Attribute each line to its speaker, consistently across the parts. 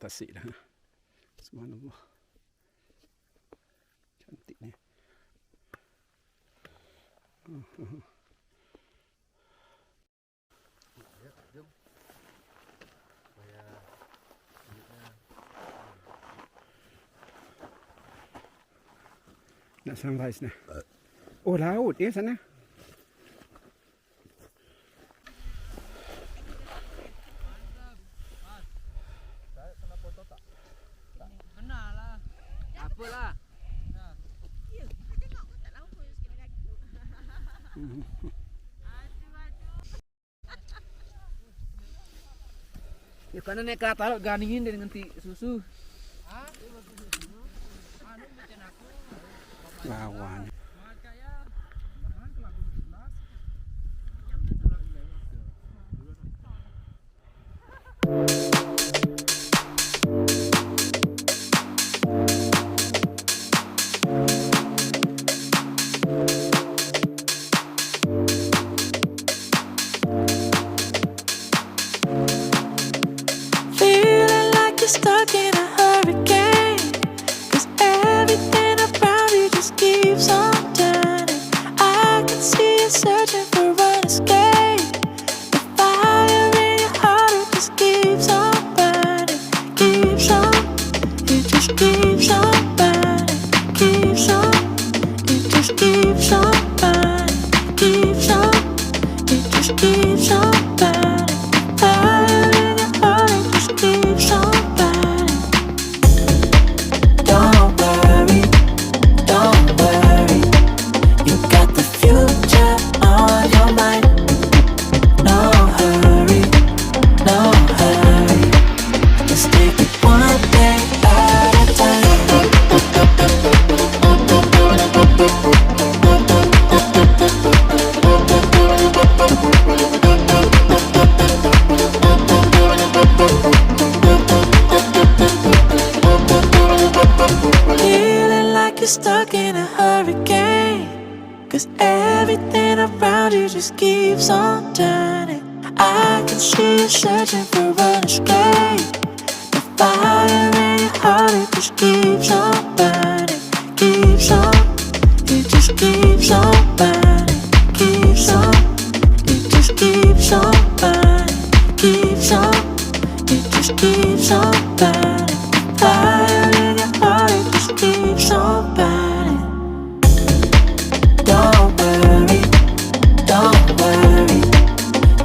Speaker 1: tasik dah. Subhanallah. Cantiknya. Nak sampai sana. Oh, laut ya sana.
Speaker 2: Ya karena naik kereta laut ganingin dari nganti susu.
Speaker 1: Lawan.
Speaker 3: Feeling like you're stuck in a hurricane, 'cause everything around you just keeps on turning. I can see you searching for an escape. The fire in your heart, it just keeps on burning. Keeps on, it just keeps on burning. Keeps on, it just keeps on burning. Keeps on, it just keeps on burning. Fire in your heart, it just keeps on burning. Don't worry, you got the future on your mind. No hurry, just take it one day at a time. Feeling like you're stuck in a hurricane, 'cause everything around you just keeps on turning. I can see you searching for an escape. The fire in your heart, it just keeps on burning. Keeps on, it just keeps on burning. Keeps on, it just keeps on burning. Keeps on, it just keeps on burning. Fire in your heart, it just keeps on burning. Don't worry,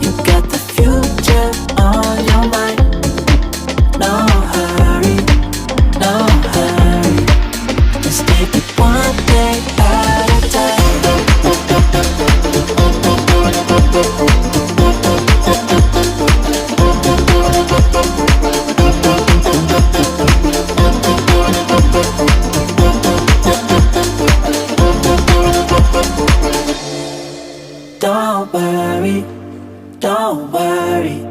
Speaker 3: you got the future on your mind. No hurry, just take it one day at a time. Don't worry,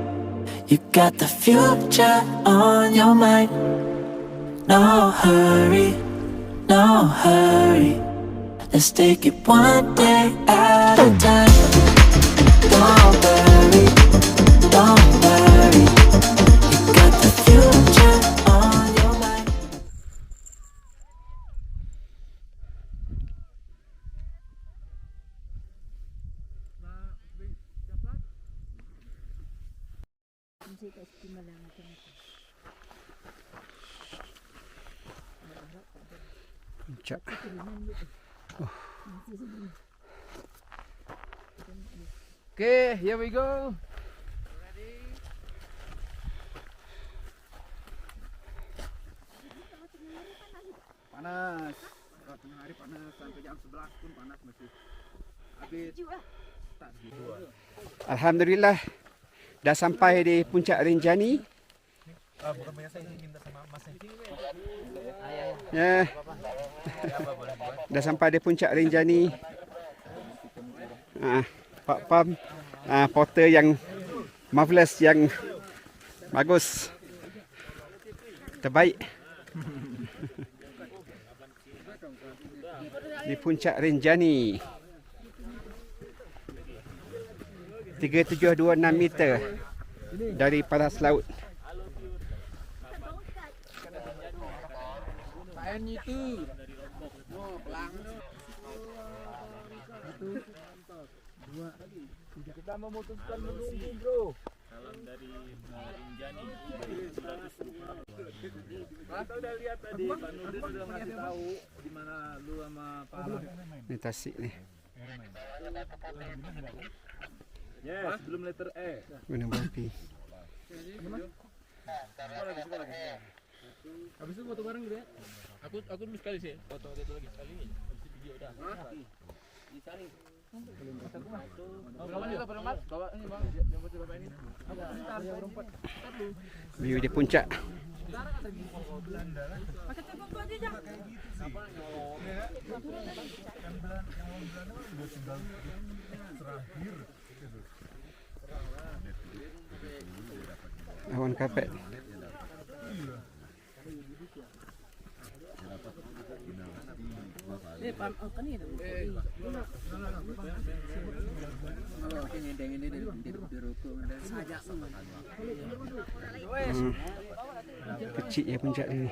Speaker 3: you got the future on your mind. No hurry, let's take it one day at a time. Don't worry, you got the future on your mind.
Speaker 1: Puncak.
Speaker 2: Okay, here we go. Panas. Kalau tengah hari panas sampai jam 11 pun panas masih. Habis tak segitu.
Speaker 1: Alhamdulillah dah sampai di puncak Rinjani.
Speaker 4: Bukan punya saya ini minta sama masnya.
Speaker 1: Ya. Dah sampai di puncak Rinjani. Pak Pam, porter yang marvelous, yang bagus, terbaik di puncak Rinjani. 3726 meter dari paras laut.
Speaker 2: Apaan itu? Oh, pelang. Itu. Dua. Kita memutuskan menunggu, bro.
Speaker 4: Salam dari Rinjani. Kita udah lihat tadi, Pak Nudin udah ngasih tahu di mana lu sama Pak.
Speaker 1: Ini tasik nih.
Speaker 4: Yes, belum letter E.
Speaker 1: Gunung Berapi.
Speaker 4: Habis itu foto bareng gitu ya? Aku dulu sekali sih, foto itu lagi sekali. Habis itu video udah. Kawan juga berempat, bawa ini bang, jemput si bapak ini.
Speaker 1: View di puncak. Awan kapet. Kecil ya puncak ini.